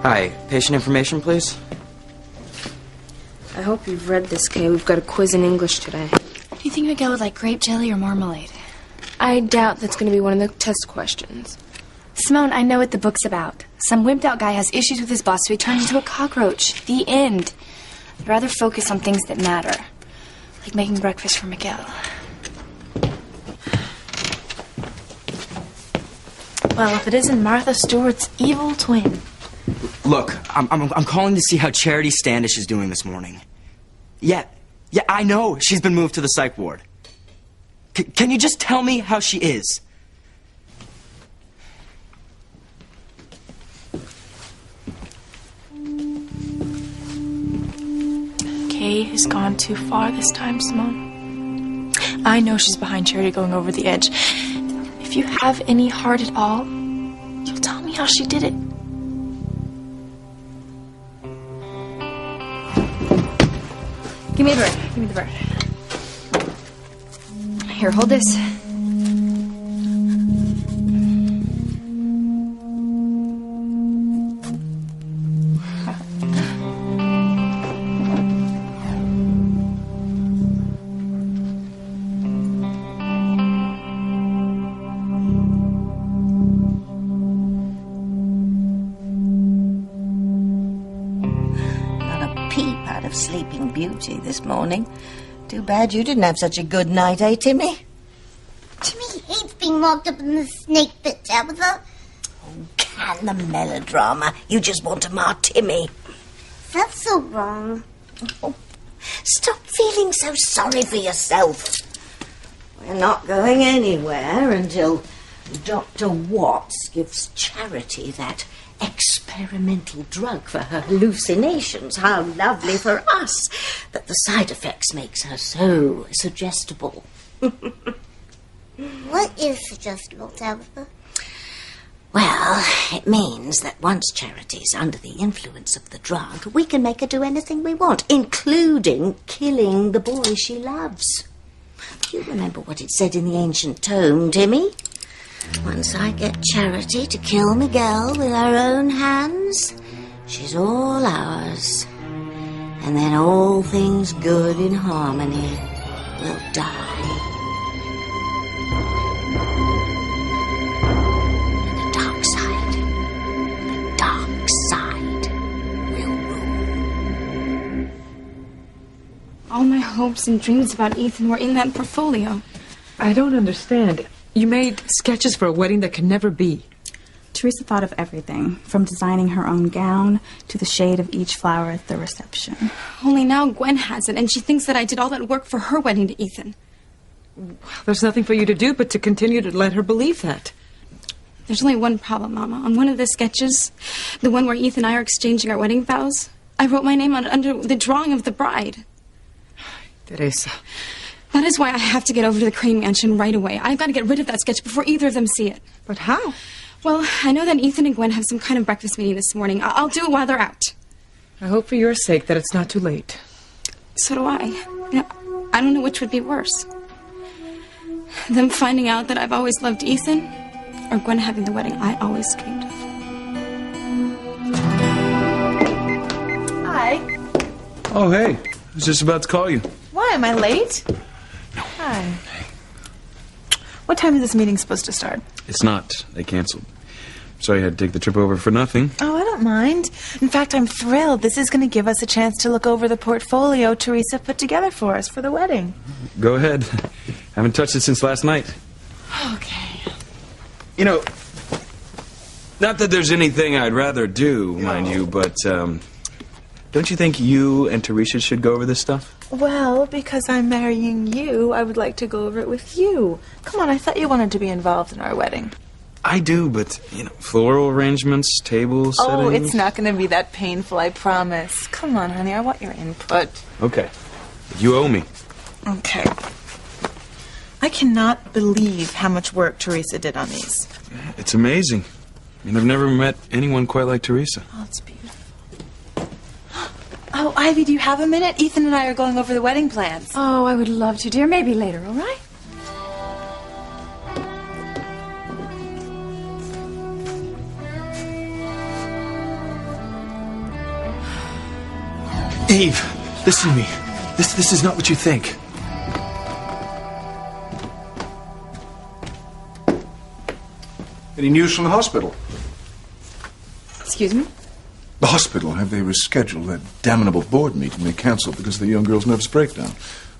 Hi, patient information, please. I hope you've read this, Kay. We've got a quiz in English today. Do you think Miguel would like grape jelly or marmalade? I doubt that's going to be one of the test questions. Simone, I know what the book's about. Some wimped out guy has issues with his boss, so he turns into a cockroach. The end. I'd rather focus on things that matter. Like making breakfast for Miguel. Well, if it isn't Martha Stewart's evil twin. Look, I'm calling to see how Charity Standish is doing this morning. Yeah, I know she's been moved to the psych ward. Can you just tell me how she is? Kay has gone too far this time, Simone. I know she's behind Charity going over the edge. If you have any heart at all, you'll tell me how she did it. Give me the bird. Give me the bird. Here, hold this. Sleeping Beauty this morning. Too bad you didn't have such a good night, eh, Timmy? Timmy hates being locked up in the snake pit, Tabitha. Oh, can the melodrama. You just want to mar Timmy. That's so wrong. Oh, stop feeling so sorry for yourself. We're not going anywhere until Dr. Watts gives Charity that experimental drug for her hallucinations. How lovely for us that the side effects makes her so suggestible. What is suggestible, Tabitha? Well, it means that once Charity's under the influence of the drug, we can make her do anything we want, including killing the boy she loves. You remember what it said in the ancient tome, Timmy? Once I get Charity to kill Miguel with her own hands, she's all ours. And then all things good in harmony will die. And the dark side will rule. All my hopes and dreams about Ethan were in that portfolio. I don't understand. You made sketches for a wedding that can never be. Teresa thought of everything, from designing her own gown to the shade of each flower at the reception. Only now Gwen has it, and she thinks that I did all that work for her wedding to Ethan. There's nothing for you to do but to continue to let her believe that. There's only one problem, Mama. On one of the sketches, the one where Ethan and I are exchanging our wedding vows, I wrote my name under the drawing of the bride. Teresa. That is why I have to get over to the Crane Mansion right away. I've got to get rid of that sketch before either of them see it. But how? Well, I know that Ethan and Gwen have some kind of breakfast meeting this morning. I'll do it while they're out. I hope for your sake that it's not too late. So do I. You know, I don't know which would be worse. Them finding out that I've always loved Ethan, or Gwen having the wedding I always dreamed of. Hi. Oh, hey. I was just about to call you. Why, am I late? No. Hi. What time is this meeting supposed to start? It's not. They canceled. Sorry you had to take the trip over for nothing. Oh, I don't mind. In fact, I'm thrilled. This is going to give us a chance to look over the portfolio Teresa put together for us for the wedding. Go ahead. Haven't touched it since last night. Okay. You know, not that there's anything I'd rather do, mind you, but, don't you think you and Teresa should go over this stuff? Well, because I'm marrying you, I would like to go over it with you. Come on, I thought you wanted to be involved in our wedding. I do, but, you know, floral arrangements, table settings... Oh, it's not going to be that painful, I promise. Come on, honey, I want your input. Okay. But you owe me. Okay. I cannot believe how much work Teresa did on these. It's amazing. I mean, I've never met anyone quite like Teresa. Oh, it's beautiful. Oh, Ivy, do you have a minute? Ethan and I are going over the wedding plans. Oh, I would love to, dear. Maybe later, all right? Eve, listen to me. This is not what you think. Any news from the hospital? Excuse me? The hospital, have they rescheduled that damnable board meeting they canceled because of the young girl's nervous breakdown?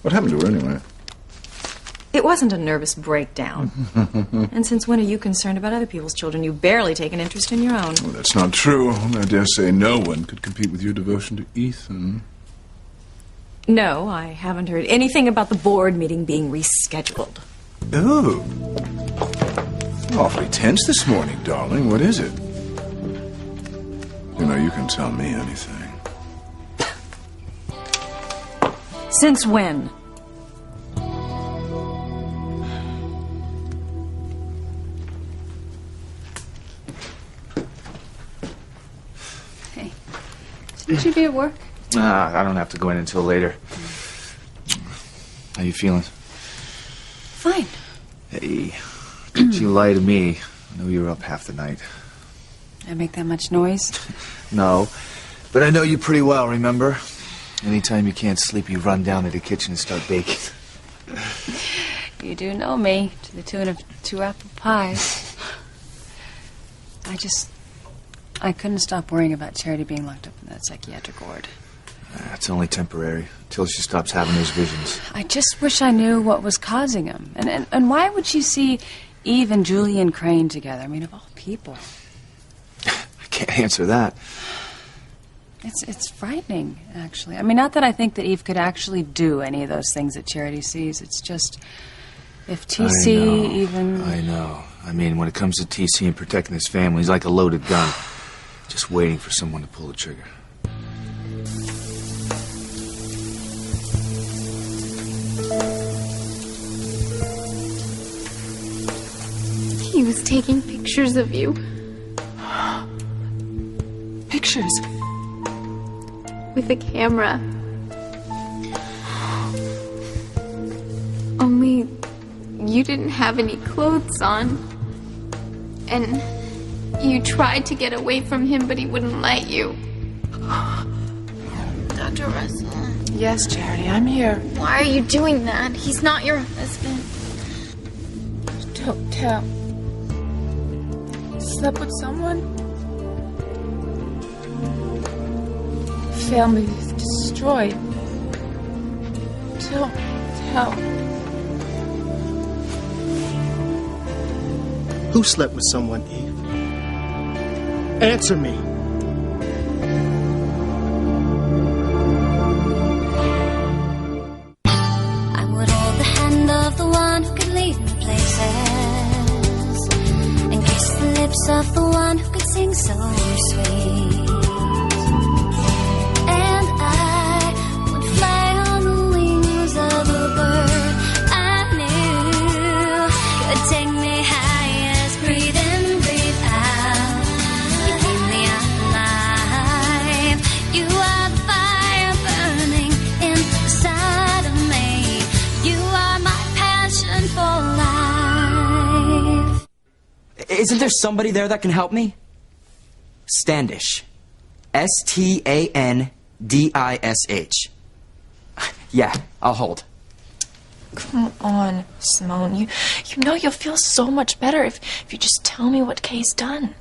What happened to her anyway? It wasn't a nervous breakdown. And since when are you concerned about other people's children? You barely take an interest in your own. Well, that's not true. I dare say no one could compete with your devotion to Ethan. No, I haven't heard anything about the board meeting being rescheduled. Oh. Awfully tense this morning, darling. What is it? You know, you can tell me anything. Since when? Hey, shouldn't you be at work? I don't have to go in until later. How you feeling? Fine. Hey, don't you lie to me. I know you were up half the night. I make that much noise? No, but I know you pretty well, remember? Anytime you can't sleep, you run down to the kitchen and start baking. You do know me, to the tune of 2 apple pies. I couldn't stop worrying about Charity being locked up in that psychiatric ward. It's only temporary, until she stops having those visions. I just wish I knew what was causing them. And why would she see Eve and Julian Crane together? I mean, of all people. I can't answer that. It's frightening, actually. I mean, not that I think that Eve could actually do any of those things that Charity sees. It's just, if TC even... I know. I mean, when it comes to TC and protecting his family, he's like a loaded gun. Just waiting for someone to pull the trigger. He was taking pictures of you. Pictures? With a camera. Only you didn't have any clothes on. And you tried to get away from him, but he wouldn't let you. Dr. Russell. Yes, Charity, I'm here. Why are you doing that? He's not your husband. Don't tell. Slept with someone? Family is destroyed. Don't tell. Who slept with someone, Eve? Answer me. I would hold the hand of the one who could lead me places, and kiss the lips of the one who could sing so sweet. And I would fly on the wings of a bird I knew could take me high as breathe in, breathe out. You keep me alive. You are the fire burning inside of me. You are my passion for life. Isn't there somebody there that can help me? Standish. Standish. Yeah, I'll hold. Come on, Simone. You know you'll feel so much better if you just tell me what Kay's done.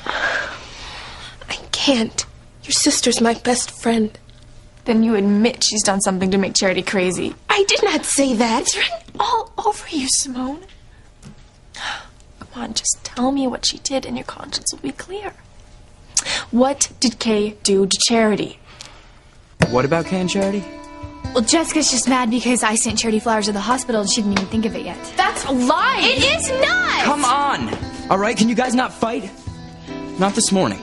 I can't. Your sister's my best friend. Then you admit she's done something to make Charity crazy. I did not say that. It's written all over you, Simone. Come on, just tell me what she did and your conscience will be clear. What did Kay do to Charity? What about Kay and Charity? Well, Jessica's just mad because I sent Charity flowers to the hospital and she didn't even think of it yet. That's a lie! It is not! Come on! All right, can you guys not fight? Not this morning.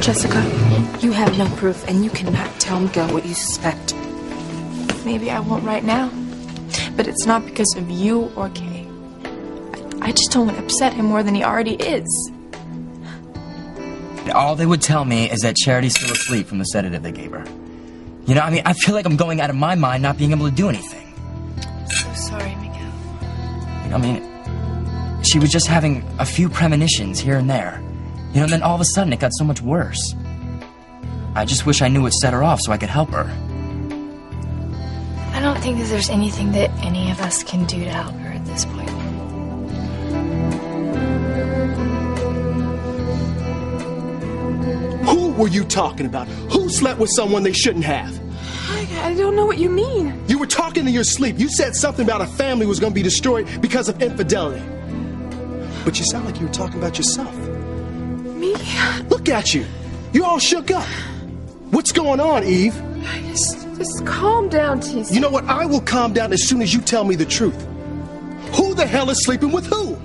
Jessica, you have no proof and you cannot tell Miguel what you suspect. Maybe I won't right now, but it's not because of you or Kay. I just don't want to upset him more than he already is. All they would tell me is that Charity's still asleep from the sedative they gave her. You know, I mean, I feel like I'm going out of my mind not being able to do anything. I'm so sorry, Miguel. I mean, she was just having a few premonitions here and there. You know, and then all of a sudden it got so much worse. I just wish I knew what set her off so I could help her. I don't think that there's anything that any of us can do to help her at this point. Who were you talking about? Who slept with someone they shouldn't have? I don't know what you mean. You were talking in your sleep. You said something about a family was going to be destroyed because of infidelity. But you sound like you were talking about yourself. Me? Look at you. You're all shook up. What's going on, Eve? Just calm down, TC. You know what? I will calm down as soon as you tell me the truth. Who the hell is sleeping with who?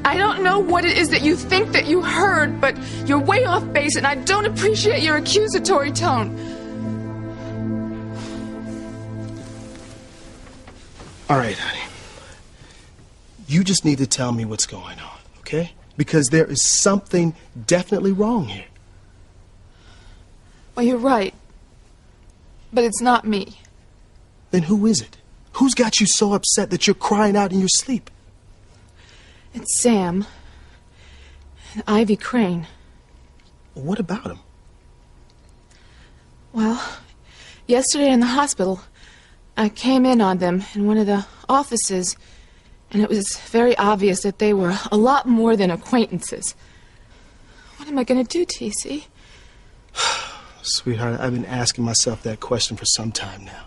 I don't know what it is that you think that you heard, but you're way off base, and I don't appreciate your accusatory tone. All right, honey. You just need to tell me what's going on, okay? Because there is something definitely wrong here. Well, you're right. But it's not me. Then who is it? Who's got you so upset that you're crying out in your sleep? It's Sam. And Ivy Crane. What about him? Well, yesterday in the hospital, I came in on them in one of the offices, and it was very obvious that they were a lot more than acquaintances. What am I going to do, TC? Sweetheart, I've been asking myself that question for some time now.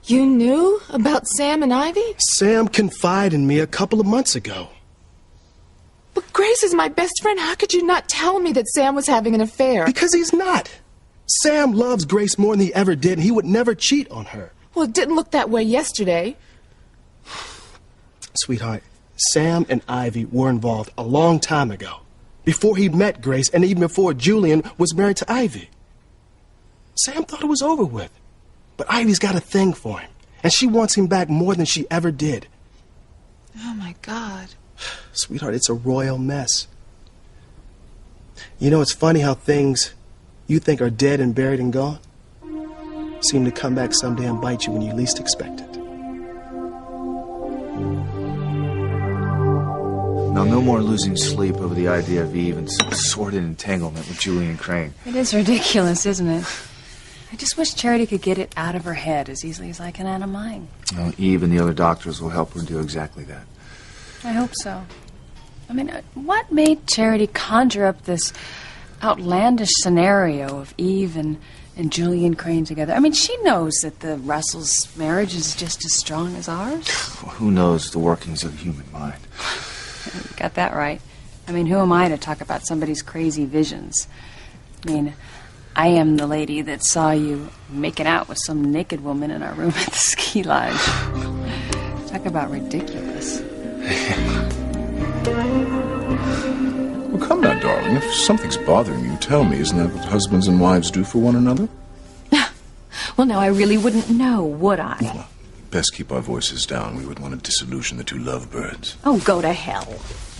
You knew about Sam and Ivy? Sam confided in me a couple of months ago. But Grace is my best friend. How could you not tell me that Sam was having an affair? Because he's not. Sam loves Grace more than he ever did, and he would never cheat on her. Well, it didn't look that way yesterday. Sweetheart, Sam and Ivy were involved a long time ago. Before he met Grace, and even before Julian was married to Ivy. Sam thought it was over with. But Ivy's got a thing for him, and she wants him back more than she ever did. Oh, my God. Sweetheart, it's a royal mess. You know, it's funny how things you think are dead and buried and gone seem to come back someday and bite you when you least expect it. Now, no more losing sleep over the idea of Eve and some sordid entanglement with Julian Crane. It is ridiculous, isn't it? I just wish Charity could get it out of her head as easily as I can out of mine. Well, Eve and the other doctors will help her do exactly that. I hope so. I mean, what made Charity conjure up this outlandish scenario of Eve and Julian Crane together? I mean, she knows that the Russells' marriage is just as strong as ours. Well, who knows the workings of the human mind? You got that right. I mean, who am I to talk about somebody's crazy visions? I mean, I am the lady that saw you making out with some naked woman in our room at the ski lodge. Talk about ridiculous. Well, come now, darling. If something's bothering you, tell me. Isn't that what husbands and wives do for one another? Well, now, I really wouldn't know, would I? Well, best keep our voices down. We would want to disillusion the two lovebirds. Oh, go to hell.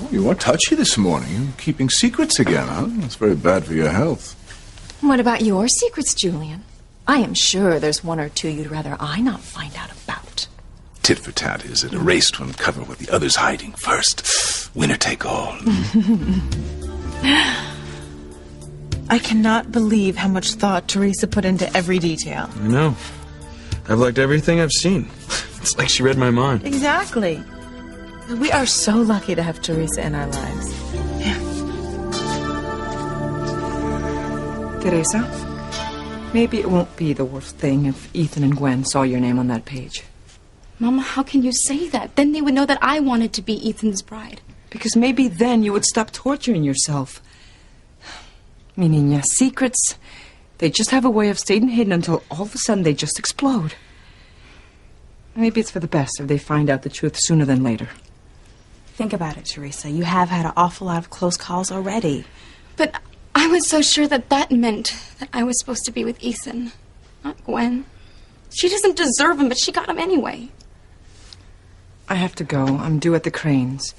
Oh, you are touchy this morning. You're keeping secrets again, huh? That's very bad for your health. What about your secrets, Julian? I am sure there's one or two you'd rather I not find out about. Tit for tat, is it? A race to uncover what the other's hiding first. Winner take all. I cannot believe how much thought Teresa put into every detail. I know. I've liked everything I've seen. It's like she read my mind. Exactly. We are so lucky to have Teresa in our lives. Teresa, maybe it won't be the worst thing if Ethan and Gwen saw your name on that page. Mama, how can you say that? Then they would know that I wanted to be Ethan's bride. Because maybe then you would stop torturing yourself. Mi niña, secrets, they just have a way of staying hidden until all of a sudden they just explode. Maybe it's for the best if they find out the truth sooner than later. Think about it, Teresa. You have had an awful lot of close calls already. But I was so sure that that meant that I was supposed to be with Ethan, not Gwen. She doesn't deserve him, but she got him anyway. I have to go. I'm due at the Cranes.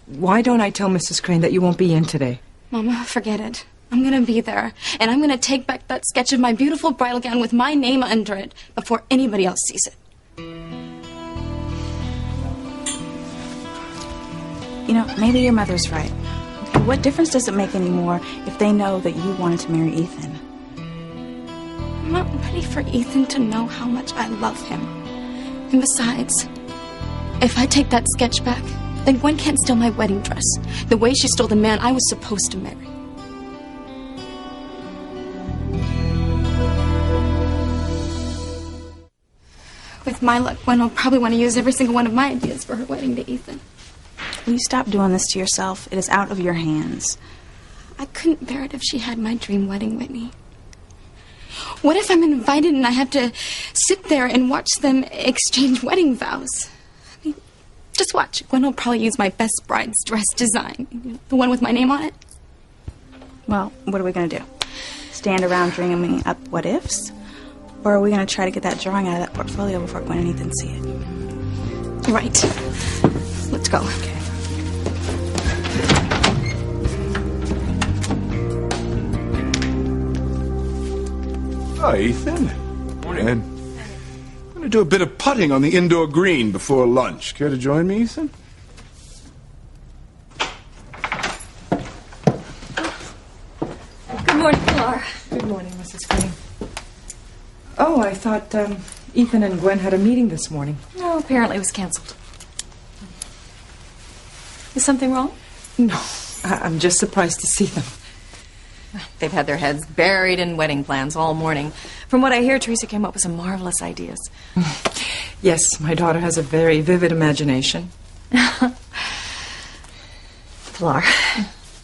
Why don't I tell Mrs. Crane that you won't be in today? Mama, forget it. I'm gonna be there, and I'm gonna take back that sketch of my beautiful bridal gown with my name under it before anybody else sees it. You know, maybe your mother's right. What difference does it make anymore if they know that you wanted to marry Ethan? I'm not ready for Ethan to know how much I love him. And besides, if I take that sketch back, then Gwen can't steal my wedding dress the way she stole the man I was supposed to marry. With my luck, Gwen will probably want to use every single one of my ideas for her wedding to Ethan. Will you stop doing this to yourself? It is out of your hands. I couldn't bear it if she had my dream wedding, Whitney. What if I'm invited and I have to sit there and watch them exchange wedding vows? I mean, just watch. Gwen will probably use my best bride's dress design. The one with my name on it. Well, what are we going to do? Stand around dreaming up what ifs? Or are we going to try to get that drawing out of that portfolio before Gwen and Ethan see it? Right. Let's go. Okay. Hi, Ethan. Morning. I'm going to do a bit of putting on the indoor green before lunch. Care to join me, Ethan? Good morning, Pilar. Good morning, Mrs. Green. Oh, I thought Ethan and Gwen had a meeting this morning. No, apparently it was canceled. Is something wrong? No, I'm just surprised to see them. They've had their heads buried in wedding plans all morning. From what I hear, Teresa came up with some marvelous ideas. Yes, my daughter has a very vivid imagination. Pilar,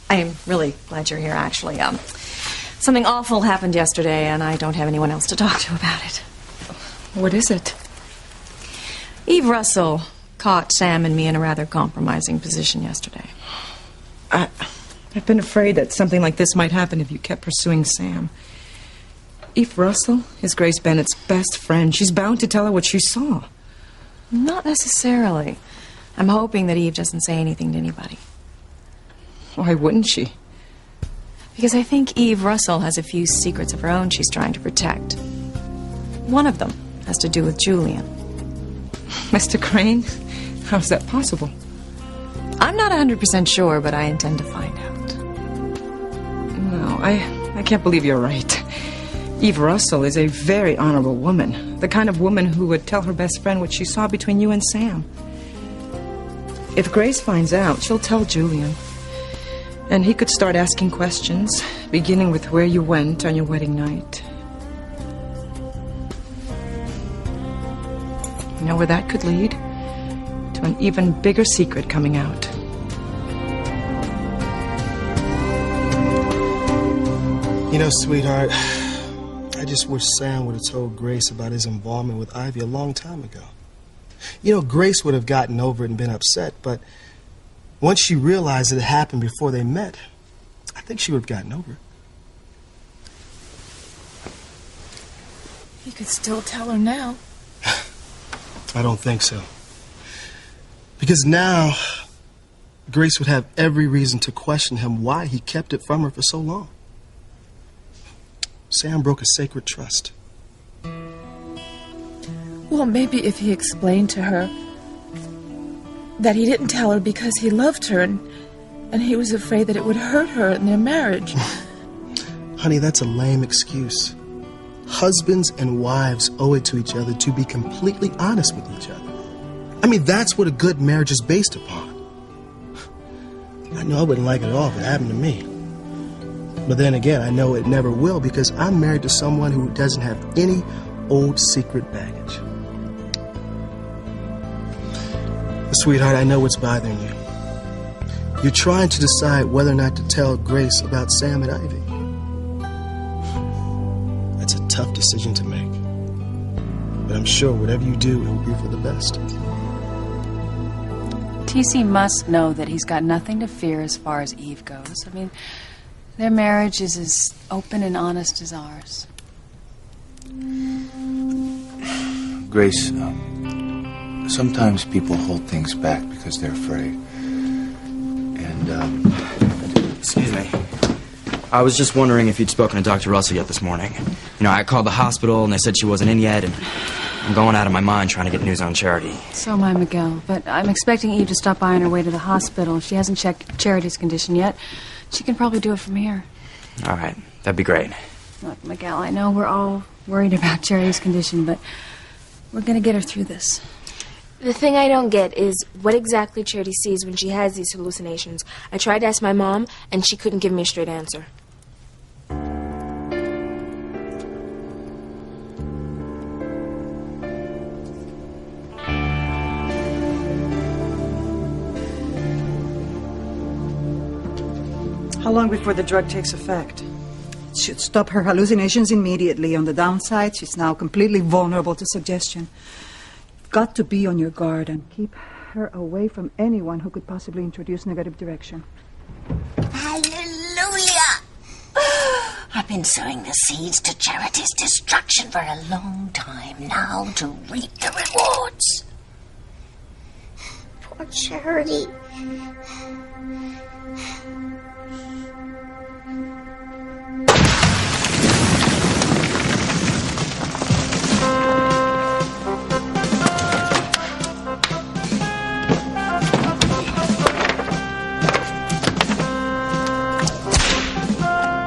I am really glad you're here, actually. Something awful happened yesterday, and I don't have anyone else to talk to about it. What is it? Eve Russell caught Sam and me in a rather compromising position yesterday. I've been afraid that something like this might happen if you kept pursuing Sam. Eve Russell is Grace Bennett's best friend. She's bound to tell her what she saw. Not necessarily. I'm hoping that Eve doesn't say anything to anybody. Why wouldn't she? Because I think Eve Russell has a few secrets of her own she's trying to protect. One of them has to do with Julian. Mr. Crane? How's that possible? I'm not 100% sure, but I intend to find out. No, I can't believe you're right. Eve Russell is a very honorable woman. The kind of woman who would tell her best friend what she saw between you and Sam. If Grace finds out, she'll tell Julian. And he could start asking questions, beginning with where you went on your wedding night. You know where that could lead? To an even bigger secret coming out. You know, sweetheart, I just wish Sam would have told Grace about his involvement with Ivy a long time ago. You know, Grace would have gotten over it and been upset, but once she realized it happened before they met, I think she would have gotten over it. You could still tell her now. I don't think so. Because now, Grace would have every reason to question him why he kept it from her for so long. Sam broke a sacred trust. Well, maybe if he explained to her that he didn't tell her because he loved her and he was afraid that it would hurt her in their marriage. Honey, that's a lame excuse. Husbands and wives owe it to each other to be completely honest with each other. I mean, that's what a good marriage is based upon. I know I wouldn't like it at all if it happened to me. But then again, I know it never will because I'm married to someone who doesn't have any old secret baggage. Sweetheart, I know what's bothering you. You're trying to decide whether or not to tell Grace about Sam and Ivy. That's a tough decision to make. But I'm sure whatever you do, it will be for the best. TC must know that he's got nothing to fear as far as Eve goes. I mean, their marriage is as open and honest as ours. Grace, sometimes people hold things back because they're afraid. And, Excuse me. I was just wondering if you'd spoken to Dr. Russell yet this morning. You know, I called the hospital and they said she wasn't in yet, and I'm going out of my mind trying to get news on Charity. So am I, Miguel. But I'm expecting Eve to stop by on her way to the hospital. She hasn't checked Charity's condition yet. She can probably do it from here. All right, that'd be great. Look, Miguel, I know we're all worried about Charity's condition, but we're going to get her through this. The thing I don't get is what exactly Charity sees when she has these hallucinations. I tried to ask my mom, and she couldn't give me a straight answer. How long before the drug takes effect? It should stop her hallucinations immediately. On the downside, she's now completely vulnerable to suggestion. You've got to be on your guard and keep her away from anyone who could possibly introduce negative direction. Hallelujah! I've been sowing the seeds to Charity's destruction for a long time now to reap the rewards. Poor Charity.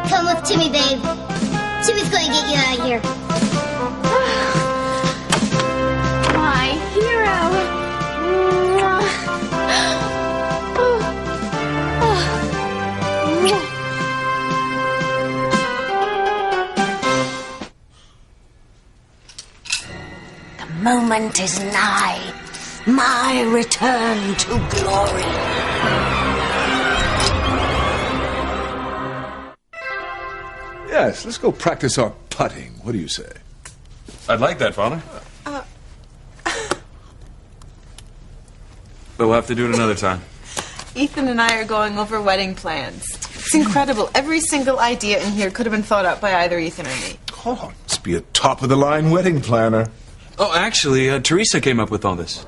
Come with Timmy, babe. Timmy's going to get you out of here. My hero. The moment is nigh. My return to glory. Yes, let's go practice our putting. What do you say? I'd like that, Father. But we'll have to do it another time. Ethan and I are going over wedding plans. It's incredible. Every single idea in here could have been thought up by either Ethan or me. Oh, must be a top-of-the-line wedding planner. Oh, actually, Teresa came up with all this.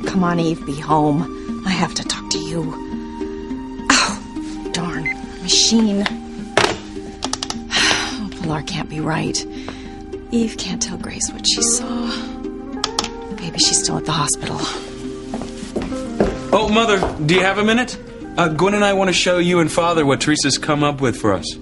Come on, Eve, be home. I have to talk to you. Oh, darn. Machine. Oh, Pilar can't be right. Eve can't tell Grace what she saw. Maybe she's still at the hospital. Oh, Mother, do you have a minute? Gwen and I want to show you and Father what Teresa's come up with for us.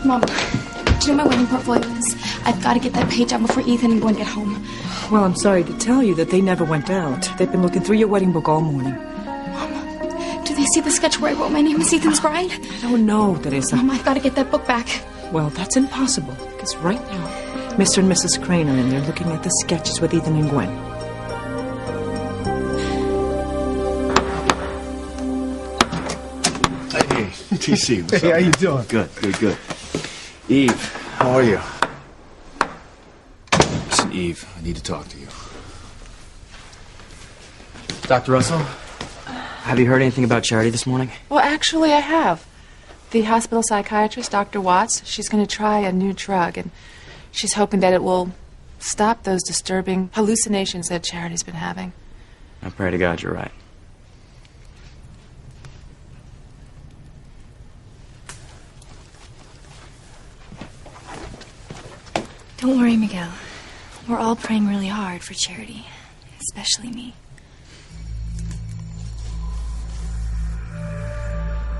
Mom, do you know my wedding portfolio is? I've got to get that page out before Ethan and Gwen get home. Well, I'm sorry to tell you that they never went out. They've been looking through your wedding book all morning. Do they see the sketch where I wrote my name as Ethan's bride? I don't know, Teresa. Mom, I've got to get that book back. Well, that's impossible, because right now, Mr. and Mrs. Crane are in there looking at the sketches with Ethan and Gwen. Hey, TC, what's Hey, up? how you doing? Good. Eve, how are you? Listen, Eve, I need to talk to you. Dr. Russell, have you heard anything about Charity this morning? Well, actually, I have. The hospital psychiatrist, Dr. Watts, she's going to try a new drug, and she's hoping that it will stop those disturbing hallucinations that Charity's been having. I pray to God you're right. Don't worry, Miguel. We're all praying really hard for Charity, especially me.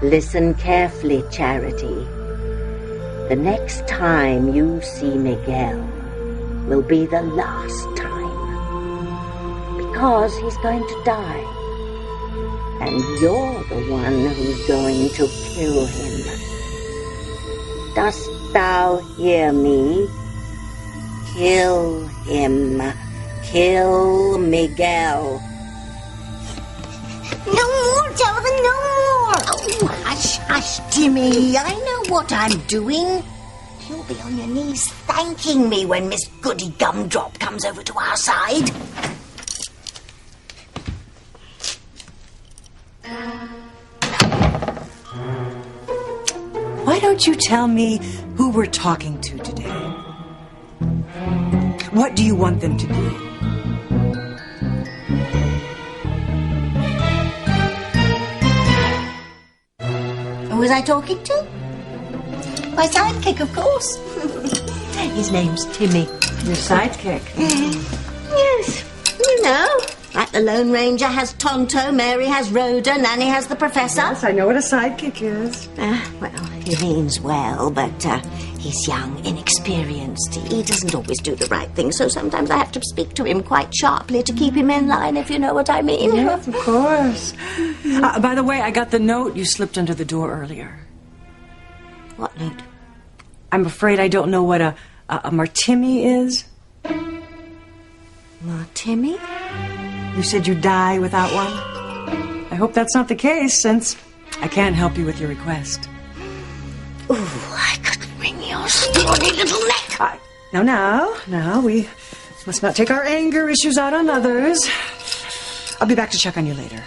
Listen carefully, Charity. The next time you see Miguel will be the last time. Because he's going to die. And you're the one who's going to kill him. Dost thou hear me? Kill him. Kill Miguel. No more, Tabitha, no more! Oh, hush, Timmy. I know what I'm doing. You'll be on your knees thanking me when Miss Goody Gumdrop comes over to our side. Why don't don't you tell me who we're talking to today? What do you want them to do? Who was I talking to? My sidekick, of course. His name's Timmy. Your sidekick? Yes, you know. Like the Lone Ranger has Tonto, Mary has Rhoda, Nanny has the Professor. Yes, I know what a sidekick is. Well, he means well, but he's young, inexperienced. He doesn't always do the right thing, so sometimes I have to speak to him quite sharply to keep him in line, if you know what I mean. Yes, of course. By the way, I got the note you slipped under the door earlier. What note? I'm afraid I don't know what a martini is. Martini? You said you'd die without one. I hope that's not the case, since I can't help you with your request. Ooh, I could wring your scrawny little neck. No, we must not take our anger issues out on others. I'll be back to check on you later.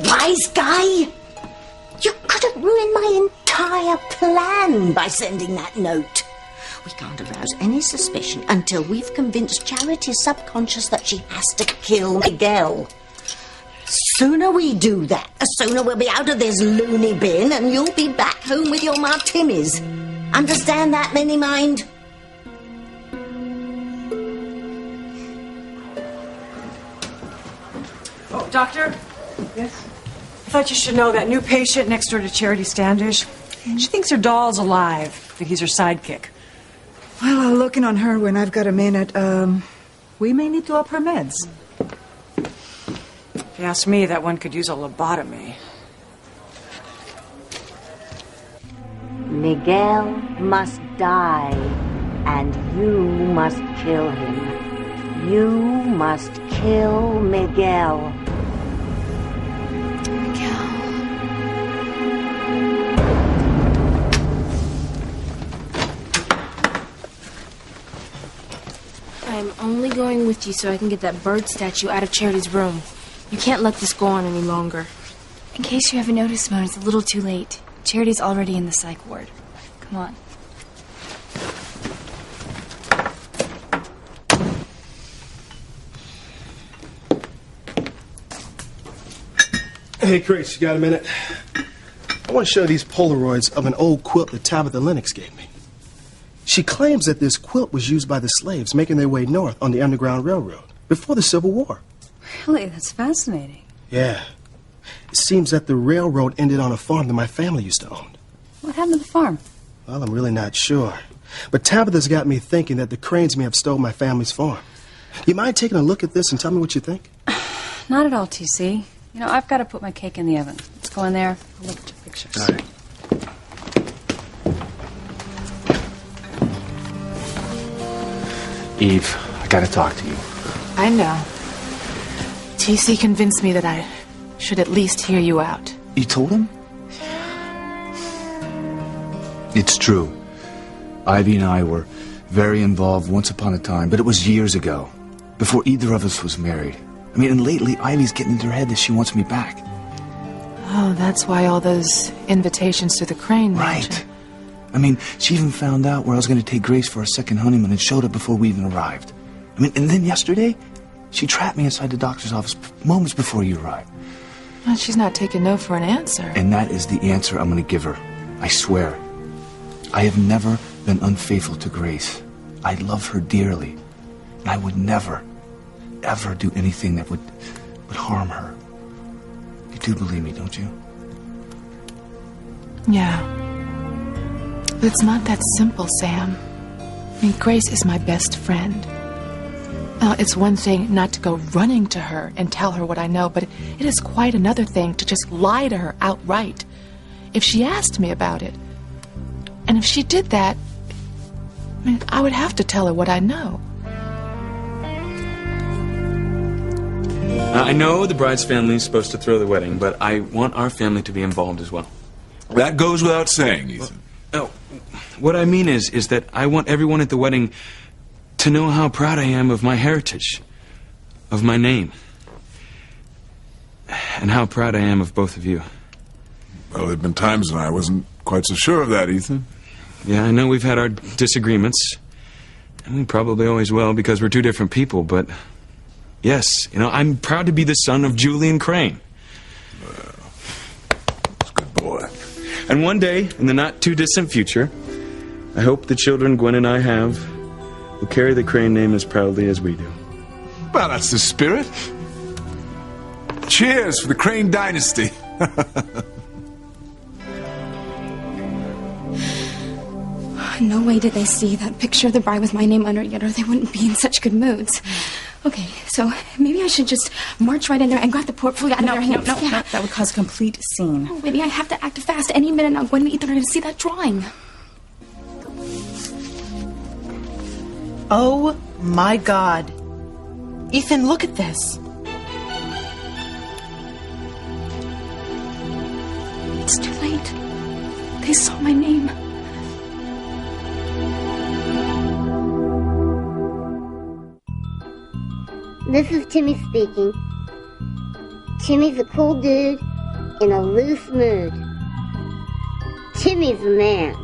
Wise guy! You could have ruined my entire plan by sending that note. We can't arouse any suspicion until we've convinced Charity's subconscious that she has to kill Miguel. Sooner we do that, the sooner we'll be out of this loony bin and you'll be back home with your martinis. Understand that, Mini Mind? Oh, doctor? Yes? I thought you should know that new patient next door to Charity Standish. She thinks her doll's alive. I think he's her sidekick. Well, I'll look in on her when I've got a minute. We may need to up her meds. If you ask me, that one could use a lobotomy. Miguel must die, and you must kill him. You must kill Miguel. I'm only going with you so I can get that bird statue out of Charity's room. You can't let this go on any longer. In case you haven't noticed, Simone, it's a little too late. Charity's already in the psych ward. Come on. Hey, Grace, you got a minute? I want to show these Polaroids of an old quilt that Tabitha Lennox gave me. She claims that this quilt was used by the slaves making their way north on the Underground Railroad before the Civil War. Really? That's fascinating. Yeah. It seems that the railroad ended on a farm that my family used to own. What happened to the farm? Well, I'm really not sure. But Tabitha's got me thinking that the Cranes may have stolen my family's farm. You mind taking a look at this and tell me what you think? Not at all, TC. You know, I've got to put my cake in the oven. Let's go in there. I'll look at your pictures. All right. Eve, I gotta talk to you. I know. TC convinced me that I should at least hear you out. You told him? It's true. Ivy and I were very involved once upon a time, but it was years ago, before either of us was married. I mean, and lately Ivy's getting into her head that she wants me back. Oh, that's why all those invitations to the Crane Right. Mansion. I mean, she even found out where I was going to take Grace for a second honeymoon and showed up before we even arrived. I mean, and then yesterday, she trapped me inside the doctor's office moments before you arrived. Well, she's not taking no for an answer. And that is the answer I'm going to give her. I swear. I have never been unfaithful to Grace. I love her dearly. And I would never, ever do anything that would harm her. You do believe me, don't you? Yeah. But it's not that simple, Sam. I mean, Grace is my best friend. Now, it's one thing not to go running to her and tell her what I know, but it is quite another thing to just lie to her outright. If she asked me about it, and if she did that, I mean, I would have to tell her what I know. I know the bride's family is supposed to throw the wedding, but I want our family to be involved as well. That goes without saying, Ethan. Oh, what I mean is that I want everyone at the wedding to know how proud I am of my heritage, of my name, and how proud I am of both of you. Well, there have been times when I wasn't quite so sure of that, Ethan. Yeah, I know we've had our disagreements, and we probably always will because we're two different people, but yes, you know, I'm proud to be the son of Julian Crane. That's a good boy. And one day, in the not-too-distant future, I hope the children Gwen and I have will carry the Crane name as proudly as we do. Well, that's the spirit. Cheers for the Crane dynasty. No way did they see that picture of the bride with my name under it, or they wouldn't be in such good moods. Okay, so maybe I should just march right in there and grab the portfolio out of their hands. No, that would cause a complete scene. Oh, Whitney, I have to act fast. Any minute now, Gwen and Ethan are going to see that drawing. Oh, my God. Ethan, look at this. It's too late. They saw my name. This is Timmy speaking. Timmy's a cool dude in a loose mood. Timmy's the man.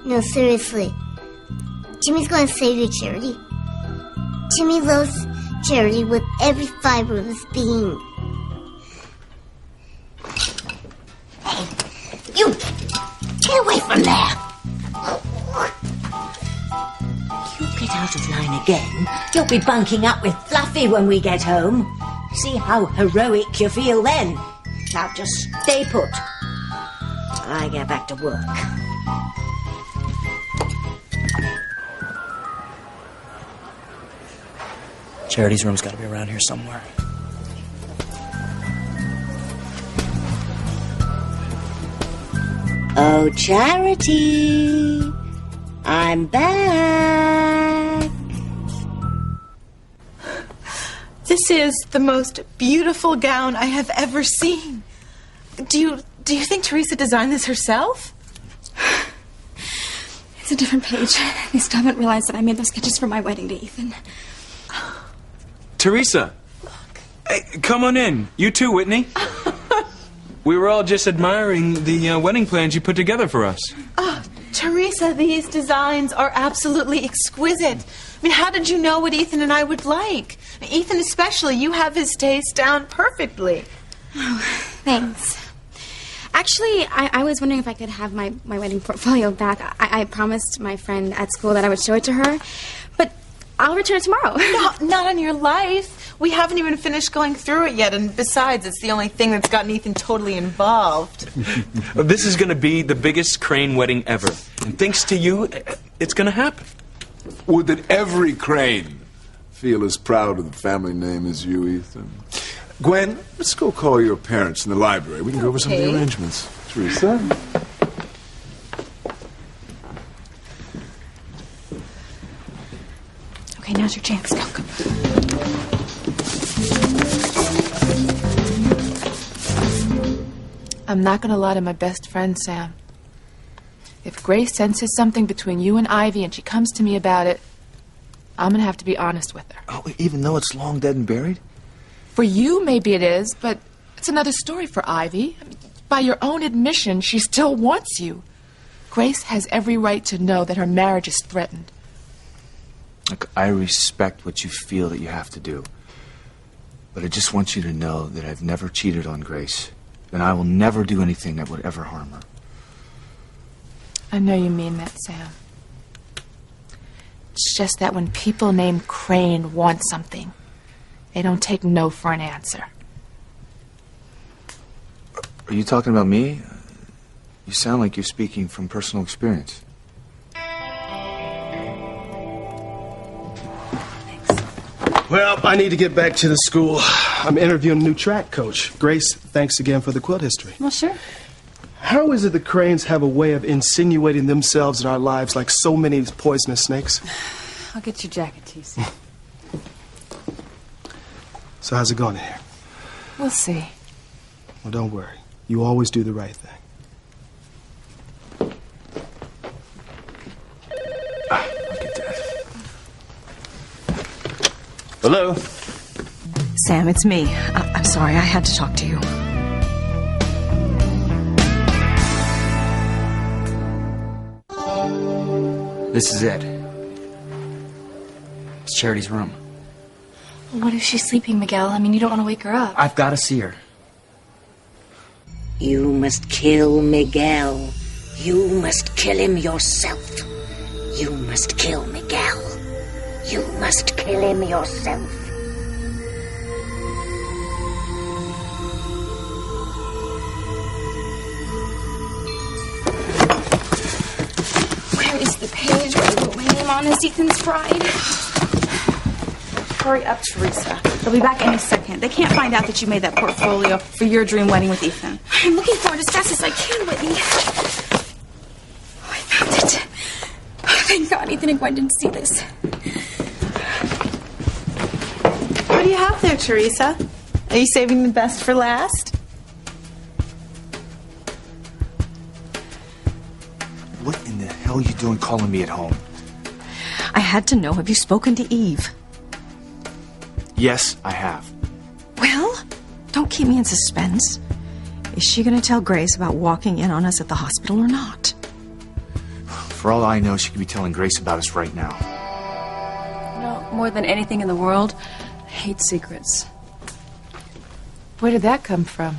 No, seriously. Timmy's gonna save you, Charity. Timmy loves Charity with every fiber of his being. Hey, you get away from there. You get out of line again, you'll be bunking up with Fluffy when we get home. See how heroic you feel then. Now just stay put. I get back to work. Charity's room's got to be around here somewhere. Oh, Charity, I'm back. This is the most beautiful gown I have ever seen. Do you think Teresa designed this herself? It's a different page. They still haven't realized that I made those sketches for my wedding to Ethan. Teresa! Hey, come on in. You too, Whitney. We were all just admiring the wedding plans you put together for us. Oh, Teresa, these designs are absolutely exquisite. I mean, how did you know what Ethan and I would like? Ethan especially, you have his taste down perfectly. Oh, thanks. Actually, I was wondering if I could have my wedding portfolio back. I promised my friend at school that I would show it to her, but I'll return it tomorrow. No, not on your life. We haven't even finished going through it yet, and besides, it's the only thing that's gotten Ethan totally involved. This is going to be the biggest Crane wedding ever. And thanks to you, it's going to happen. Would that every Crane feel as proud of the family name as you, Ethan? Gwen, let's go call your parents in the library. We can go over some of the arrangements. Teresa? Okay, now's your chance. Go. I'm not going to lie to my best friend, Sam. If Grace senses something between you and Ivy and she comes to me about it, I'm going to have to be honest with her. Oh, even though it's long dead and buried? For you, maybe it is, but it's another story for Ivy. I mean, by your own admission, she still wants you. Grace has every right to know that her marriage is threatened. Look, I respect what you feel that you have to do. But I just want you to know that I've never cheated on Grace. And I will never do anything that would ever harm her. I know you mean that, Sam. It's just that when people named Crane want something, they don't take no for an answer. Are you talking about me? You sound like you're speaking from personal experience. Well, I need to get back to the school. I'm interviewing a new track coach. Grace, thanks again for the quilt history. Well, sure. How is it the Cranes have a way of insinuating themselves in our lives like so many poisonous snakes? I'll get your jacket, TC. So how's it going in here? We'll see. Well, don't worry. You always do the right thing. Hello? Sam, it's me. I'm sorry, I had to talk to you. This is it. It's Charity's room. What if she's sleeping, Miguel? I mean, you don't want to wake her up. I've got to see her. You must kill Miguel. You must kill him yourself. You must kill Miguel. You must kill him yourself. Where is the page where I wrote my name on as Ethan's bride? Hurry up, Teresa. They'll be back any second. They can't find out that you made that portfolio for your dream wedding with Ethan. I'm looking for it as fast as I can, Whitney. Oh, I found it. Oh, thank God Ethan and Gwen didn't see this. What do you have there, Teresa? Are you saving the best for last? What in the hell are you doing calling me at home? I had to know. Have you spoken to Eve? Yes, I have. Well, don't keep me in suspense. Is she going to tell Grace about walking in on us at the hospital or not? For all I know, she could be telling Grace about us right now. You know, more than anything in the world, I hate secrets. Where did that come from?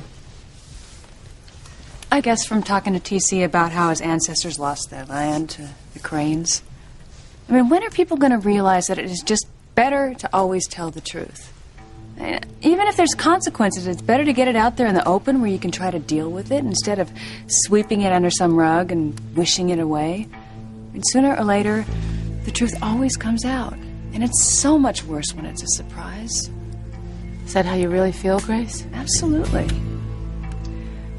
I guess from talking to TC about how his ancestors lost their land to the Cranes. I mean, when are people going to realize that it is just better to always tell the truth? Even if there's consequences, it's better to get it out there in the open where you can try to deal with it instead of sweeping it under some rug and wishing it away. And sooner or later, the truth always comes out. And it's so much worse when it's a surprise. Is that how you really feel, Grace? Absolutely.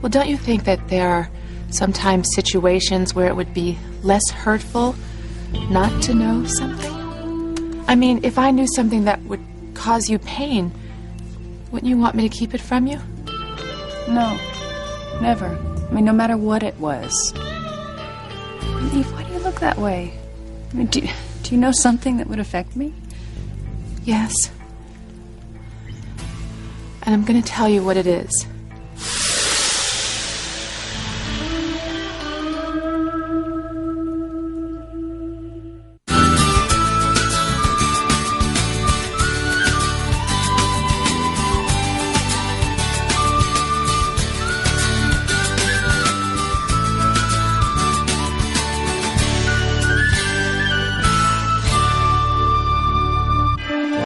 Well, don't you think that there are sometimes situations where it would be less hurtful not to know something? I mean, if I knew something that would cause you pain, wouldn't you want me to keep it from you? No, never. I mean, no matter what it was. Eve, why do you look that way? I mean, do you know something that would affect me? Yes. And I'm going to tell you what it is.